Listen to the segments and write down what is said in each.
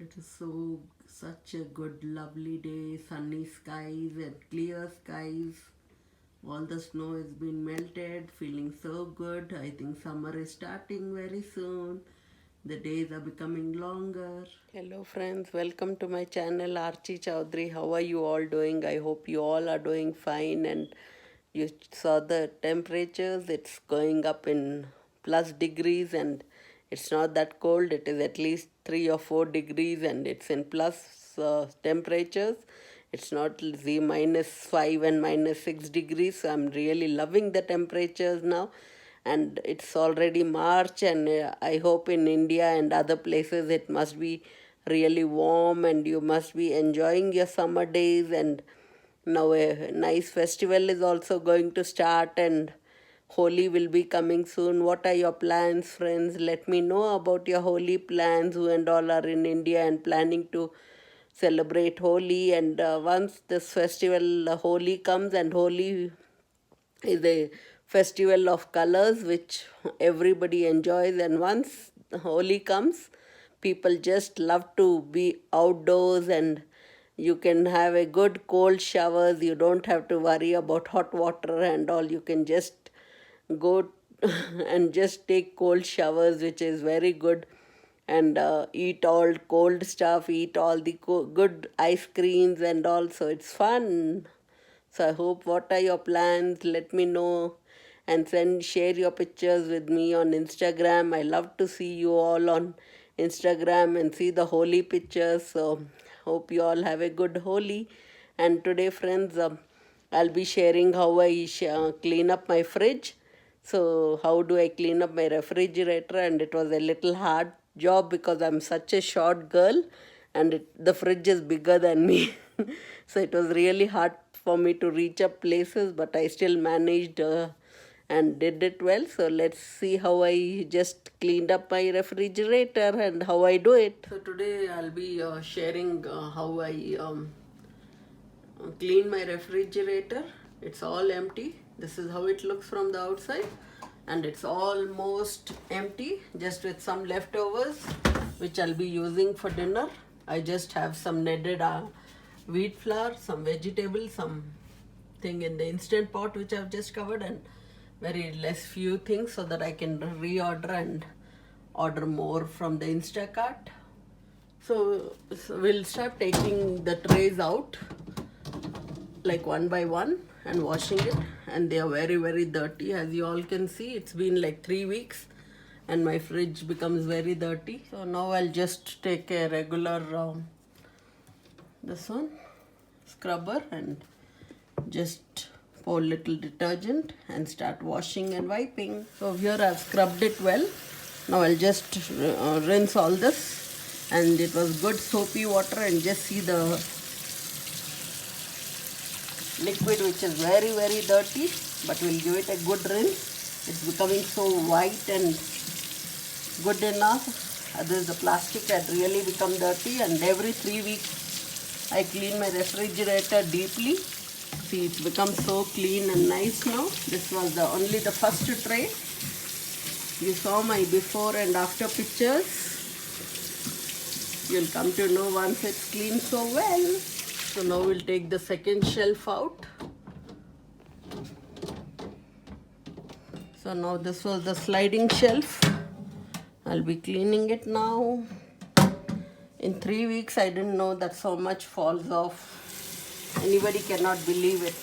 It is such a good, lovely day, sunny skies and clear skies. All the snow has been melted, feeling so good. I think summer is starting very soon. The days are becoming longer. Hello, friends. Welcome to my channel, Archie Chaudhary. How are you all doing? I hope you all are doing fine. And you saw the temperatures, it's going up in plus degrees, and it's not that cold. It is at least 3 or 4 degrees, and it's in plus temperatures. It's not the -5 and -6 degrees. So I'm really loving the temperatures now. And it's already March, and I hope in India and other places it must be really warm, and you must be enjoying your summer days. And now a nice festival is also going to start, and Holi will be coming soon. What are your plans, friends? Let me know about your Holi plans, who and all are in India and planning to celebrate Holi. And once this festival, Holi, comes, and Holi is a festival of colors which everybody enjoys. And once Holi comes, people just love to be outdoors, and you can have a good cold showers. You don't have to worry about hot water and all. You can just go and just take cold showers, which is very good. And eat all cold stuff, eat all the good ice creams and all. So it's fun. So I hope, what are your plans? Let me know, and share your pictures with me on Instagram. I love to see you all on Instagram and see the Holi pictures. So hope you all have a good Holi. And today, friends, I'll be sharing how I clean up my fridge. So how do I clean up my refrigerator? And it was a little hard job because I'm such a short girl, and the fridge is bigger than me. So it was really hard for me to reach up places, but I still managed and did it well. So let's see how I just cleaned up my refrigerator and how I do it. So today I'll be sharing how I clean my refrigerator. It's all empty. This is how it looks from the outside, and it's almost empty, just with some leftovers which I'll be using for dinner. I just have some kneaded wheat flour, some vegetables, some thing in the instant pot which I've just covered, and very less few things so that I can reorder and order more from the Instacart. So we'll start taking the trays out like one by one and washing it, and they are very dirty. As you all can see, it's been like 3 weeks and my fridge becomes very dirty. So now I'll just take a regular this one scrubber and just pour little detergent and start washing and wiping. So here I've scrubbed it well. Now I'll just rinse all this, and it was good soapy water, and just see the liquid which is very dirty, but we'll give it a good rinse. It's becoming so white and good enough. Otherwise the plastic had really become dirty, and every 3 weeks I clean my refrigerator deeply. See, it's become so clean and nice now. This was only the first tray. You saw my before and after pictures. You'll come to know once it's cleaned so well. So now we'll take the second shelf out. So now this was the sliding shelf. I'll be cleaning it now. In 3 weeks, I didn't know that so much falls off. Anybody cannot believe it.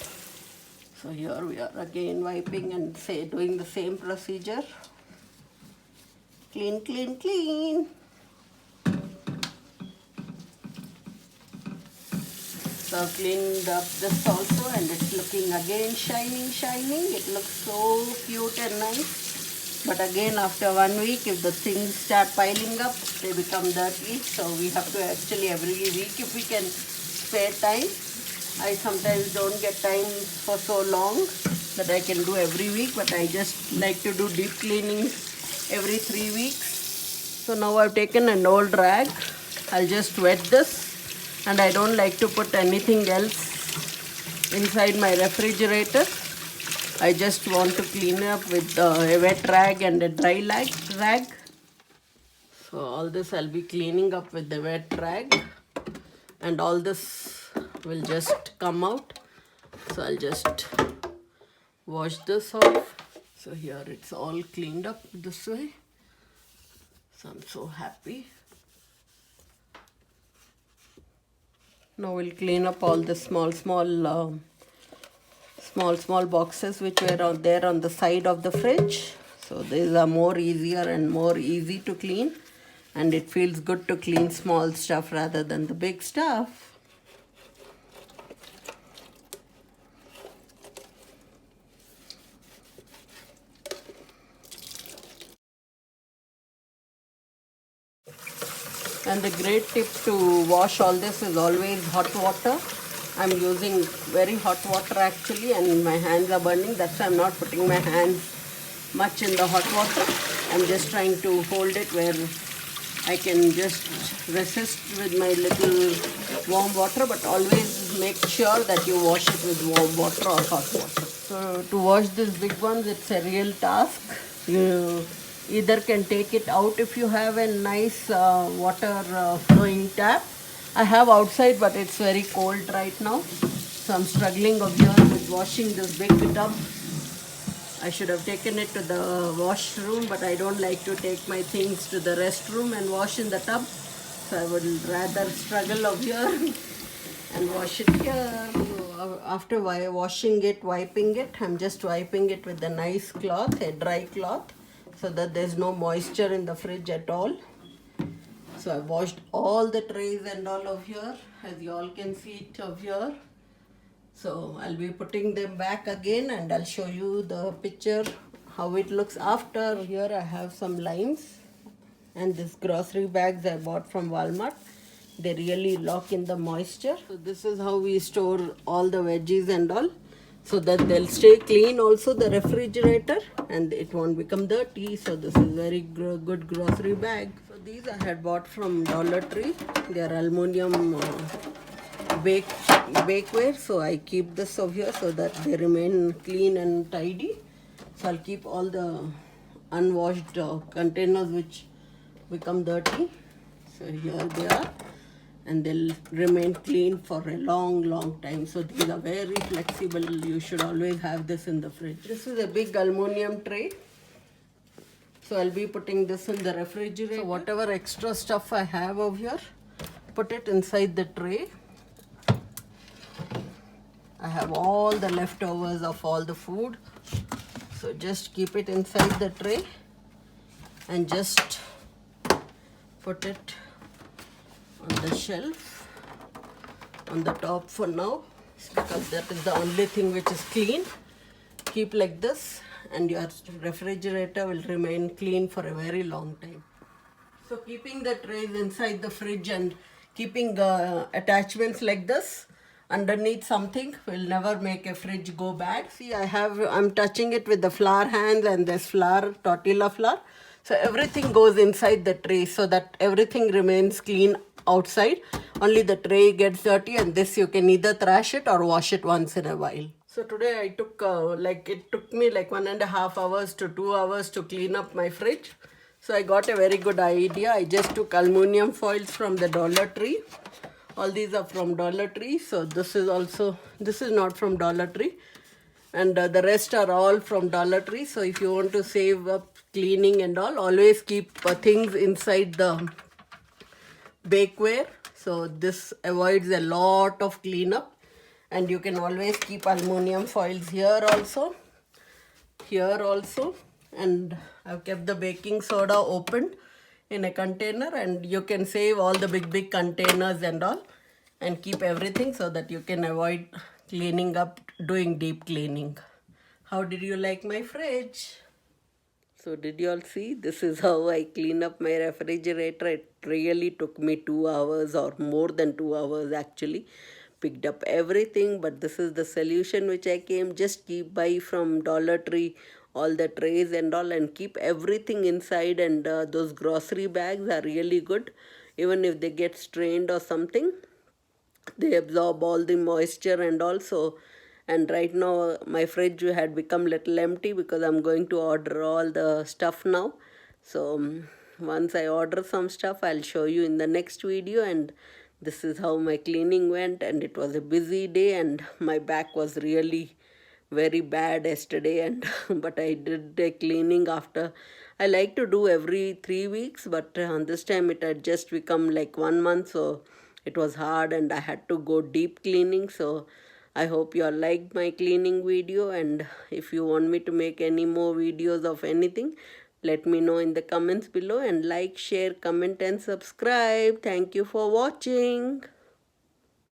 So here we are again wiping and doing the same procedure. Clean, clean, clean. So I've cleaned up this also, and it's looking again shining. It looks so cute and nice. But again, after 1 week, if the things start piling up, they become dirty. So we have to actually every week, if we can spare time. I sometimes don't get time for so long that I can do every week, but I just like to do deep cleaning every 3 weeks. So now I've taken an old rag. I'll just wet this. And I don't like to put anything else inside my refrigerator. I just want to clean up with a wet rag and a dry rag. So all this I'll be cleaning up with the wet rag, and all this will just come out. So I'll just wash this off. So here it's all cleaned up this way. So I'm so happy. Now we'll clean up all the small boxes which were on there on the side of the fridge. So these are more easier and more easy to clean, and it feels good to clean small stuff rather than the big stuff. And the great tip to wash all this is always hot water. I'm using very hot water actually, and my hands are burning. That's why I'm not putting my hands much in the hot water. I'm just trying to hold it where I can just resist with my little warm water, but always make sure that you wash it with warm water or hot water. So to wash these big ones, it's a real task. You either can take it out if you have a nice water flowing tap. I have outside, but it's very cold right now, so I'm struggling over here with washing this big tub. I should have taken it to the washroom, but I don't like to take my things to the restroom and wash in the tub, so I would rather struggle over here and wash it here. So after washing it, wiping it, I'm just wiping it with a nice cloth, a dry cloth, so that there's no moisture in the fridge at all. So I washed all the trays and all of here, as you all can see it over here. So I'll be putting them back again, and I'll show you the picture how it looks after. Here I have some limes and this grocery bags I bought from Walmart. They really lock in the moisture. So this is how we store all the veggies and all, so that they'll stay clean also, the refrigerator, and it won't become dirty. So this is very good grocery bag. So these I had bought from Dollar Tree. They are aluminum bakeware, so I keep this over here so that they remain clean and tidy. So I'll keep all the unwashed containers which become dirty. So here they are, and they'll remain clean for a long time. So these are very flexible. You should always have this in the fridge. This is a big aluminum tray, so I'll be putting this in the refrigerator. So whatever extra stuff I have over here, put it inside the tray. I have all the leftovers of all the food, so just keep it inside the tray and just put it on the shelf on the top for now, because that is the only thing which is clean. Keep like this, and your refrigerator will remain clean for a very long time. So keeping the trays inside the fridge and keeping attachments like this underneath something will never make a fridge go bad. See, I'm touching it with the flour hands and this flour, tortilla flour. So everything goes inside the tray so that everything remains clean outside. Only the tray gets dirty, and this you can either trash it or wash it once in a while. So today I took it took me like 1.5 hours to 2 hours to clean up my fridge. So I got a very good idea. I just took aluminum foils from the Dollar Tree. All these are from Dollar Tree. So this is not from Dollar Tree. And the rest are all from Dollar Tree. So if you want to save up cleaning and all, always keep things inside the bakeware. So this avoids a lot of cleanup. And you can always keep aluminum foils here also. And I've kept the baking soda opened in a container, and you can save all the big containers and all, and keep everything so that you can avoid cleaning up, doing deep cleaning. How did you like my fridge? So did you all see? This is how I clean up my refrigerator. It really took me 2 hours, or more than 2 hours actually. Picked up everything, but this is the solution which I came. Just buy from Dollar Tree all the trays and all, and keep everything inside, and those grocery bags are really good. Even if they get strained or something, they absorb all the moisture and also. And right now my fridge had become little empty because I'm going to order all the stuff now. So once I order some stuff, I'll show you in the next video. And this is how my cleaning went, and it was a busy day, and my back was really very bad yesterday, and but I did a cleaning after. I like to do every 3 weeks, but this time it had just become like 1 month, so it was hard and I had to go deep cleaning. So I hope you all liked my cleaning video, and if you want me to make any more videos of anything, let me know in the comments below, and like, share, comment and subscribe. Thank you for watching.